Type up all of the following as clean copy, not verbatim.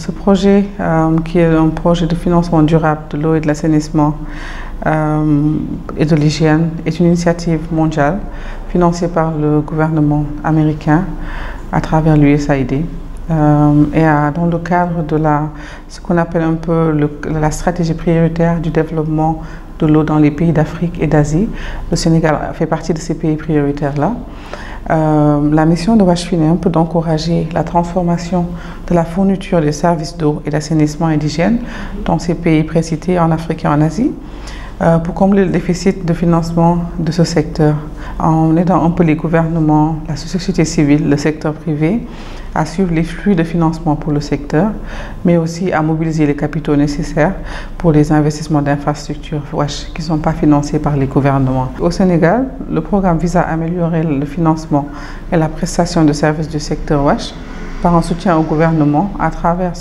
Ce projet, qui est un projet de financement durable de l'eau et de l'assainissement et de l'hygiène, est une initiative mondiale financée par le gouvernement américain à travers l'USAID. Et dans le cadre de ce qu'on appelle un peu la stratégie prioritaire du développement de l'eau dans les pays d'Afrique et d'Asie. Le Sénégal fait partie de ces pays prioritaires-là. La mission de WASHFIN est un peu d'encourager la transformation de la fourniture des services d'eau et d'assainissement et d'hygiène dans ces pays précités en Afrique et en Asie pour combler le déficit de financement de ce secteur en aidant un peu les gouvernements, la société civile, le secteur privé à suivre les flux de financement pour le secteur, mais aussi à mobiliser les capitaux nécessaires pour les investissements d'infrastructures WASH qui ne sont pas financés par les gouvernements. Au Sénégal, le programme vise à améliorer le financement et la prestation de services du secteur WASH par un soutien au gouvernement à travers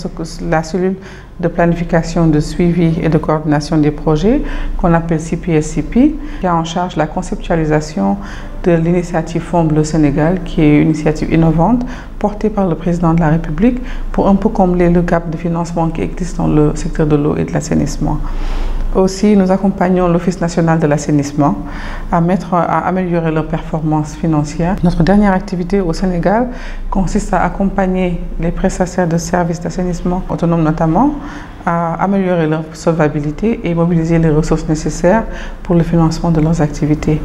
la cellule de planification, de suivi et de coordination des projets qu'on appelle CPSCP, qui a en charge la conceptualisation de l'initiative Fonds Bleu Sénégal, qui est une initiative innovante portée par le président de la République pour un peu combler le gap de financement qui existe dans le secteur de l'eau et de l'assainissement. Aussi, nous accompagnons l'Office national de l'assainissement à améliorer leurs performances financières. Notre dernière activité au Sénégal consiste à accompagner les prestataires de services d'assainissement autonomes notamment à améliorer leur solvabilité et mobiliser les ressources nécessaires pour le financement de leurs activités.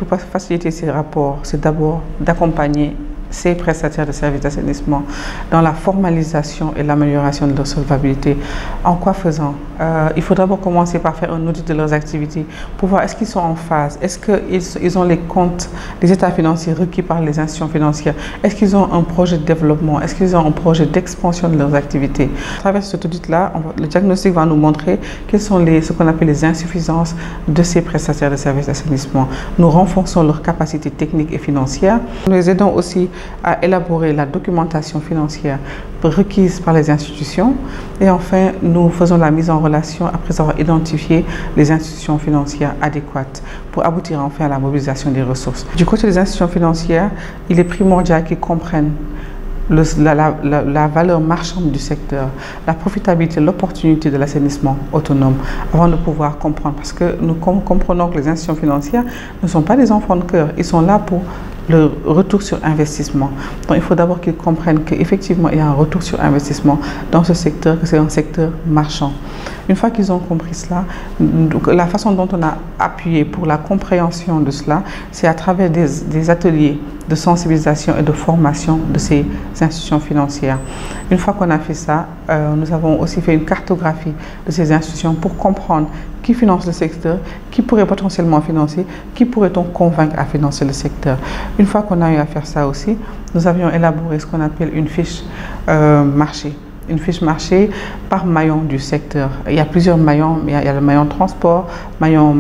Pour faciliter ces rapports, c'est d'abord d'accompagner ces prestataires de services d'assainissement dans la formalisation et l'amélioration de leur solvabilité. En quoi faisant? Il faut d'abord commencer par faire un audit de leurs activités pour voir est-ce qu'ils sont en phase, est-ce qu'ils ont les comptes, les états financiers requis par les institutions financières, est-ce qu'ils ont un projet de développement, est-ce qu'ils ont un projet d'expansion de leurs activités. À travers cet audit-là, le diagnostic va nous montrer quelles sont ce qu'on appelle les insuffisances de ces prestataires de services d'assainissement. Nous renforçons leurs capacités techniques et financières. Nous les aidons aussi à élaborer la documentation financière requise par les institutions et enfin nous faisons la mise en relation après avoir identifié les institutions financières adéquates pour aboutir enfin à la mobilisation des ressources. Du côté des institutions financières, il est primordial qu'ils comprennent la valeur marchande du secteur, la profitabilité, l'opportunité de l'assainissement autonome avant de pouvoir comprendre, parce que nous comprenons que les institutions financières ne sont pas des enfants de cœur, ils sont là pour le retour sur investissement. Donc il faut d'abord qu'ils comprennent qu'effectivement il y a un retour sur investissement dans ce secteur, que c'est un secteur marchand. Une fois qu'ils ont compris cela, la façon dont on a appuyé pour la compréhension de cela, c'est à travers des ateliers de sensibilisation et de formation de ces institutions financières. Une fois qu'on a fait ça, nous avons aussi fait une cartographie de ces institutions pour comprendre qui finance le secteur, qui pourrait potentiellement financer, qui pourrait-on convaincre à financer le secteur. Une fois qu'on a eu à faire ça aussi, nous avions élaboré ce qu'on appelle une fiche marché. Une fiche marché par maillon du secteur. Il y a plusieurs maillons, il y a le maillon transport, maillon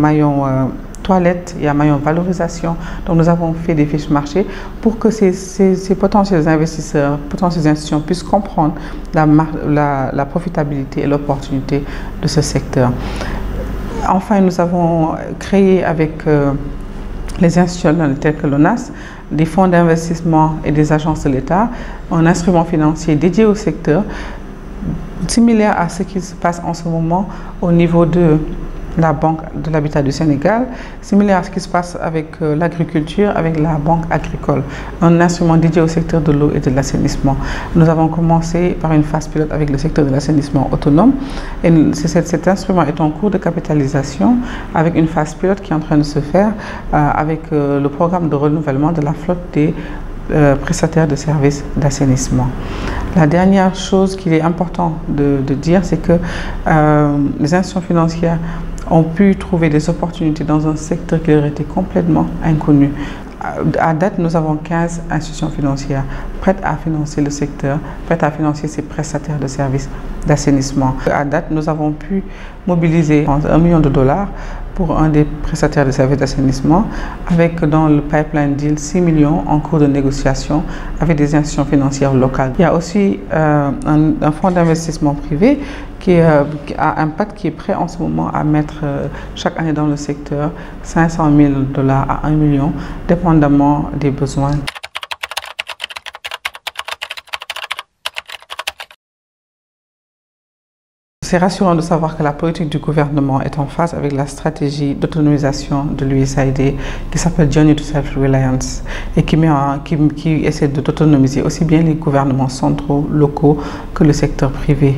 toilette, il y a maillon valorisation. Donc nous avons fait des fiches marché pour que ces potentiels investisseurs, potentielles institutions puissent comprendre la profitabilité et l'opportunité de ce secteur. Enfin, nous avons créé avec les institutions telles que l'ONAS, des fonds d'investissement et des agences de l'État, un instrument financier dédié au secteur, similaire à ce qui se passe en ce moment au niveau de la Banque de l'Habitat du Sénégal, similaire à ce qui se passe avec l'agriculture, avec la Banque agricole, un instrument dédié au secteur de l'eau et de l'assainissement. Nous avons commencé par une phase pilote avec le secteur de l'assainissement autonome et cet instrument est en cours de capitalisation avec une phase pilote qui est en train de se faire avec le programme de renouvellement de la flotte des prestataires de services d'assainissement. La dernière chose qu'il est important de dire, c'est que les institutions financières ont pu trouver des opportunités dans un secteur qui leur était complètement inconnu. À date, nous avons 15 institutions financières prêtes à financer le secteur, prêtes à financer ces prestataires de services d'assainissement. À date, nous avons pu mobiliser $1 million pour un des prestataires de services d'assainissement, avec dans le pipeline deal 6 millions en cours de négociation avec des institutions financières locales. Il y a aussi un fonds d'investissement privé qui a Impact, qui est prêt en ce moment à mettre chaque année dans le secteur 500 000 $ à 1 million, dépendamment des besoins. C'est rassurant de savoir que la politique du gouvernement est en phase avec la stratégie d'autonomisation de l'USAID qui s'appelle Journey to Self-Reliance et qui essaie d'autonomiser aussi bien les gouvernements centraux, locaux que le secteur privé.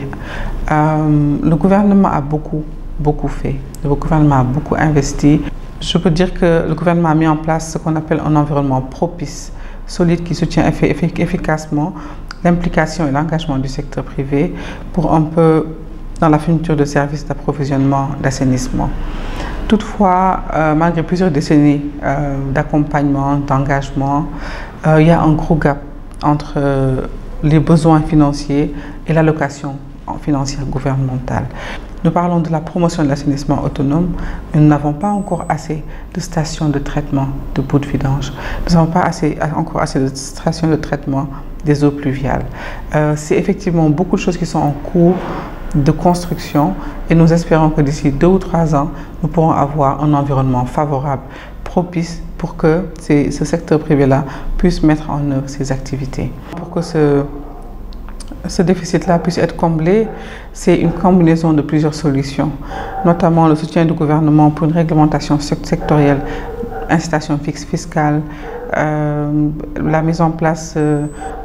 Le gouvernement a beaucoup fait. Le gouvernement a beaucoup investi. Je peux dire que le gouvernement a mis en place ce qu'on appelle un environnement propice, solide, qui soutient efficacement l'implication et l'engagement du secteur privé pour un peu dans la fourniture de services d'approvisionnement, d'assainissement. Toutefois, malgré plusieurs décennies d'accompagnement, d'engagement, il y a un gros gap entre les besoins financiers et l'allocation financière gouvernementale. Nous parlons de la promotion de l'assainissement autonome, mais nous n'avons pas encore assez de stations de traitement de boues de vidange. Nous n'avons pas encore assez de stations de traitement des eaux pluviales. C'est effectivement beaucoup de choses qui sont en cours de construction et nous espérons que d'ici 2 ou 3 ans, nous pourrons avoir un environnement favorable, propice pour que ce secteur privé-là puisse mettre en œuvre ses activités. Pour que ce déficit-là puisse être comblé, c'est une combinaison de plusieurs solutions, notamment le soutien du gouvernement pour une réglementation sectorielle, incitation fixe fiscale, la mise en place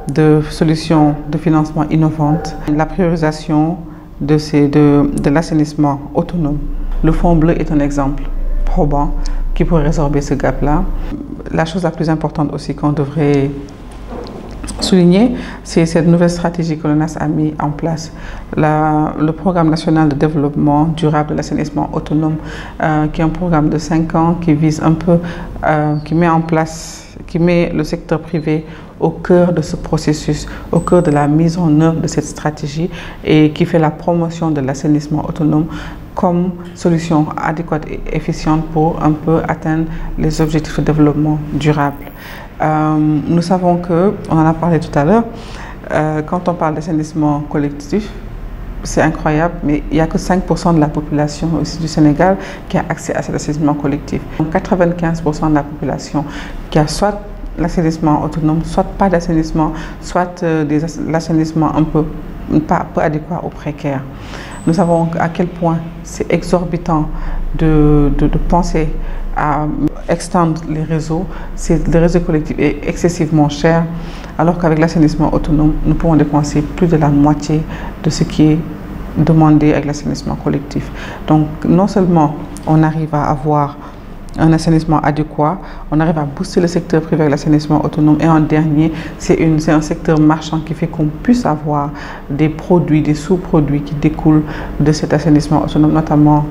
de solutions de financement innovantes, la priorisation de l'assainissement autonome. Le Fonds bleu est un exemple probant qui pourrait résorber ce gap-là. La chose la plus importante aussi qu'on devrait souligner, c'est cette nouvelle stratégie que l'ONAS a mis en place, le programme national de développement durable de l'assainissement autonome, qui est un programme de 5 ans qui vise un peu, qui met le secteur privé au cœur de ce processus, au cœur de la mise en œuvre de cette stratégie et qui fait la promotion de l'assainissement autonome comme solution adéquate et efficiente pour un peu atteindre les objectifs de développement durable. Nous savons que, on en a parlé tout à l'heure, quand on parle d'assainissement collectif, c'est incroyable, mais il n'y a que 5% de la population aussi du Sénégal qui a accès à cet assainissement collectif. Donc 95% de la population qui a soit l'assainissement autonome, soit pas d'assainissement, soit l'assainissement un peu pas adéquat ou précaire. Nous savons à quel point c'est exorbitant de penser à extendre les réseaux. Le réseau collectif est excessivement cher, alors qu'avec l'assainissement autonome, nous pouvons dépenser plus de la moitié de ce qui est demandé avec l'assainissement collectif. Donc non seulement on arrive à avoir un assainissement adéquat, on arrive à booster le secteur privé avec l'assainissement autonome et en dernier, c'est un secteur marchand qui fait qu'on puisse avoir des produits, des sous-produits qui découlent de cet assainissement autonome, notamment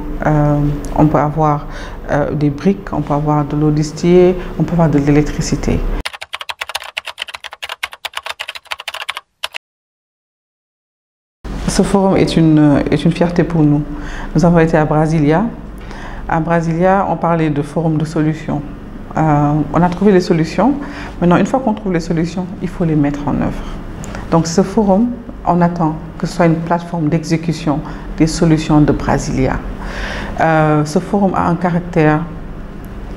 on peut avoir des briques, on peut avoir de l'eau distillée, on peut avoir de l'électricité. Ce forum est une fierté pour nous. Nous avons été à Brasilia. À Brasilia, on parlait de forum de solutions. On a trouvé les solutions. Maintenant, une fois qu'on trouve les solutions, il faut les mettre en œuvre. Donc ce forum, on attend que ce soit une plateforme d'exécution des solutions de Brasilia. Ce forum a un caractère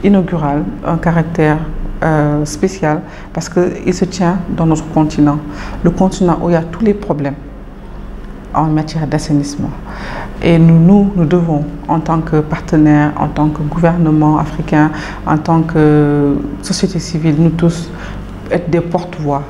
inaugural, un caractère spécial parce qu'il se tient dans notre continent. Le continent où il y a tous les problèmes en matière d'assainissement. Et nous devons, en tant que partenaires, en tant que gouvernement africain, en tant que société civile, nous tous, être des porte-voix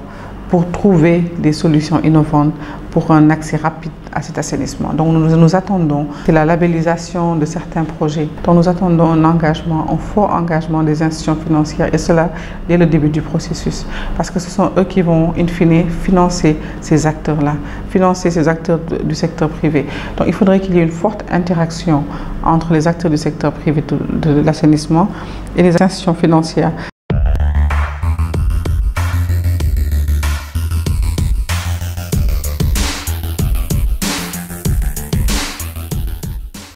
pour trouver des solutions innovantes pour un accès rapide à cet assainissement. Donc nous attendons, c'est la labellisation de certains projets. Donc nous attendons un engagement, un fort engagement des institutions financières et cela dès le début du processus. Parce que ce sont eux qui vont, in fine, financer ces acteurs-là, financer ces acteurs du secteur privé. Donc il faudrait qu'il y ait une forte interaction entre les acteurs du secteur privé de l'assainissement et les institutions financières.